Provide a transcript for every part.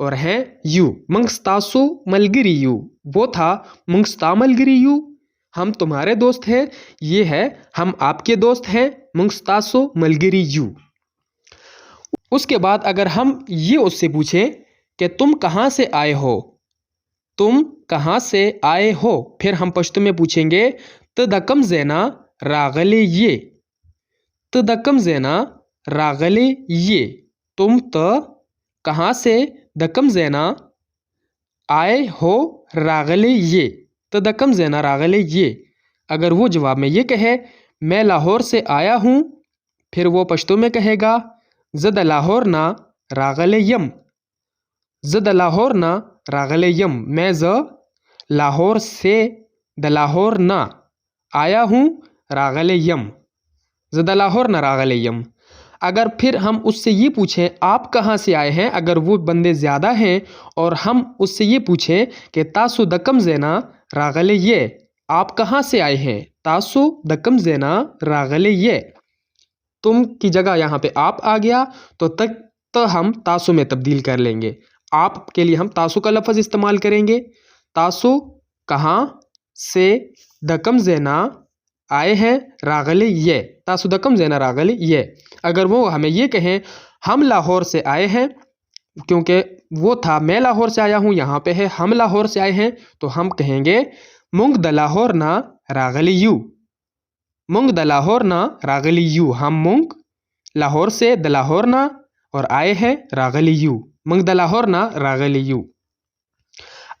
اور ہیں you. منگستاسو ملگری you. وہ تھا منگستا ملگری یو. ہم تمہارے دوست ہیں. یہ ہے ہم آپ کے دوست ہیں. منگستاسو ملگری یو. اس کے بعد اگر ہم یہ اس سے پوچھیں کہ تم کہاں سے آئے ہو، تم کہاں سے آئے ہو، پھر ہم پشتو میں پوچھیں گے تدکم زینا راغلے یہ. تدکم زینا راغلے یہ. تم تو کہاں سے دکم زینا آئے ہو راغلے یہ. تدکم زینا راغلے یہ. اگر وہ جواب میں یہ کہے میں لاہور سے آیا ہوں، پھر وہ پشتو میں کہے گا زد لاہور نا راغلے یم. زد لاہور نا راغلے یم. میں لاہور سے د لاہور نہ آیا ہوں راغلے یم. زد لاہور نہ راغلے یم. اگر پھر ہم اس سے یہ پوچھیں آپ کہاں سے آئے ہیں، اگر وہ بندے زیادہ ہیں اور ہم اس سے یہ پوچھیں کہ تاسو دکم زینا راغلے یہ، آپ کہاں سے آئے ہیں، تاسو دکم زینا راغلے یہ. تم کی جگہ یہاں پہ آپ آ گیا تو ہم تاسو میں تبدیل کر لیں گے. آپ کے لیے ہم تاسو کا لفظ استعمال کریں گے. تاسو کہاں سے دکم زینا آئے ہیں راغلے یہ. تاسو دکم زینا راغلے یہ. اگر وہ ہمیں یہ کہیں ہم لاہور سے آئے ہیں، کیونکہ وہ تھا میں لاہور سے آیا ہوں، یہاں پہ ہے ہم لاہور سے آئے ہیں، تو ہم کہیں گے مونگ د لاہور نا راغلی یو. مونگ د لاہور نا راغلی یو. ہم مونگ لاہور سے د لاہور نا اور آئے ہیں راغلی یو. مونگ د لاہور نا راغلی یو.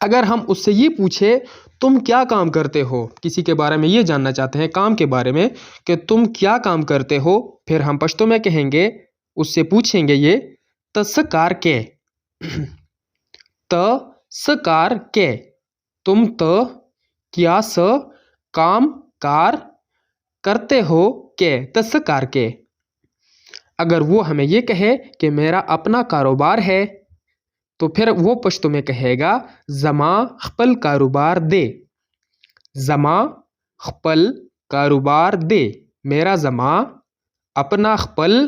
اگر ہم اس سے یہ پوچھے تم کیا کام کرتے ہو، کسی کے بارے میں یہ جاننا چاہتے ہیں کام کے بارے میں کہ تم کیا کام کرتے ہو، پھر ہم پشتو میں کہیں گے اس سے پوچھیں گے یہ تسکار کے. تسکار کے. تم تو کیا کام کار کرتے ہو کہ تسکار کے. اگر وہ ہمیں یہ کہے کہ میرا اپنا کاروبار ہے، تو پھر وہ پشتو میں کہے گا زما خپل کاروبار دے. زما خپل کاروبار دے. میرا زما اپنا خپل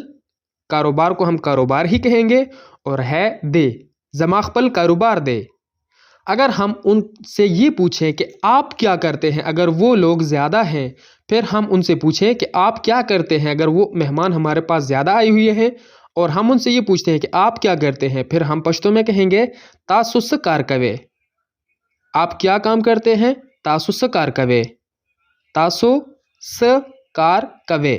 کاروبار کو ہم کاروبار ہی کہیں گے اور ہے دے. زما خپل کاروبار دے. اگر ہم ان سے یہ پوچھیں کہ آپ کیا کرتے ہیں، اگر وہ لوگ زیادہ ہیں، پھر ہم ان سے پوچھیں کہ آپ کیا کرتے ہیں، اگر وہ مہمان ہمارے پاس زیادہ آئے ہوئے ہیں اور ہم ان سے یہ پوچھتے ہیں کہ آپ کیا کرتے ہیں، پھر ہم پشتو میں کہیں گے تاسو س کار کوے. آپ کیا کام کرتے ہیں، تاسو س کار کوے. تاسو س کار کوے.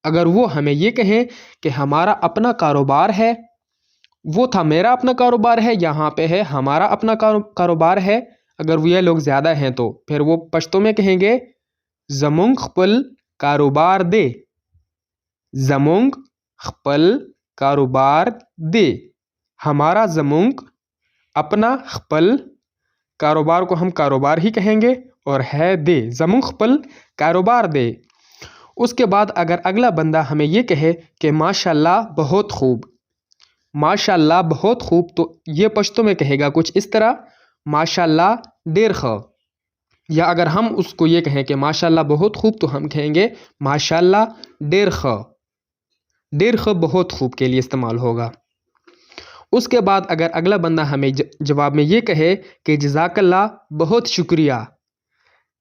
اگر وہ ہمیں یہ کہیں کہ ہمارا اپنا کاروبار ہے، وہ تھا میرا اپنا کاروبار ہے، یہاں پہ ہے ہمارا اپنا کاروبار ہے، اگر وہ یہ لوگ زیادہ ہیں تو پھر وہ پشتو میں کہیں گے زمونگ خپل کاروبار دے. زمونگ خپل کاروبار دے. ہمارا زمونگ اپنا خپل کاروبار کو ہم کاروبار ہی کہیں گے اور ہے دے. زمونگ خپل کاروبار دے. اس کے بعد اگر اگلا بندہ ہمیں یہ کہے کہ ماشاءاللہ بہت خوب، ماشاءاللہ بہت خوب، تو یہ پشتو میں کہے گا کچھ اس طرح ماشاءاللہ ڈیر خ. یا اگر ہم اس کو یہ کہیں کہ ماشاءاللہ بہت خوب، تو ہم کہیں گے ماشاءاللہ ڈیر خ. ڈیر خ بہت خوب کے لیے استعمال ہوگا. اس کے بعد اگر اگلا بندہ ہمیں جواب میں یہ کہے کہ جزاک اللہ بہت شکریہ،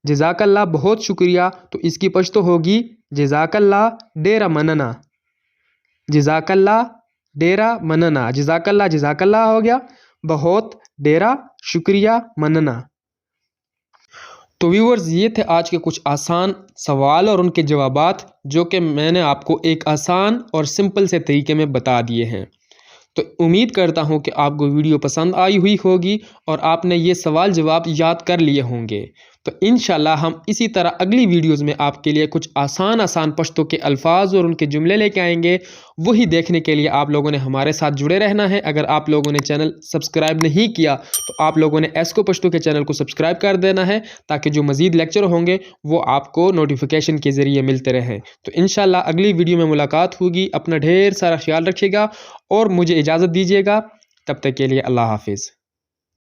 جزاک اللہ بہت شکریہ، تو اس کی پشتو ہوگی جزاک اللہ ڈیرا مننا. جزاک اللہ ڈیرا مننا. جزاک اللہ ہو گیا، بہت ڈیرا شکریہ مننا. تو ویورز یہ تھے آج کے کچھ آسان سوال اور ان کے جوابات، جو کہ میں نے آپ کو ایک آسان اور سمپل سے طریقے میں بتا دیے ہیں. تو امید کرتا ہوں کہ آپ کو ویڈیو پسند آئی ہوئی ہوگی اور آپ نے یہ سوال جواب یاد کر لیے ہوں گے. تو انشاءاللہ ہم اسی طرح اگلی ویڈیوز میں آپ کے لیے کچھ آسان پشتو کے الفاظ اور ان کے جملے لے کے آئیں گے. وہی دیکھنے کے لیے آپ لوگوں نے ہمارے ساتھ جڑے رہنا ہے. اگر آپ لوگوں نے چینل سبسکرائب نہیں کیا تو آپ لوگوں نے ایسکو پشتو کے چینل کو سبسکرائب کر دینا ہے، تاکہ جو مزید لیکچر ہوں گے وہ آپ کو نوٹیفیکیشن کے ذریعے ملتے رہیں. تو انشاءاللہ اگلی ویڈیو میں ملاقات ہوگی. اپنا ڈھیر سارا خیال رکھیے گا اور مجھے اجازت دیجیے گا. تب تک کے لیے اللہ حافظ.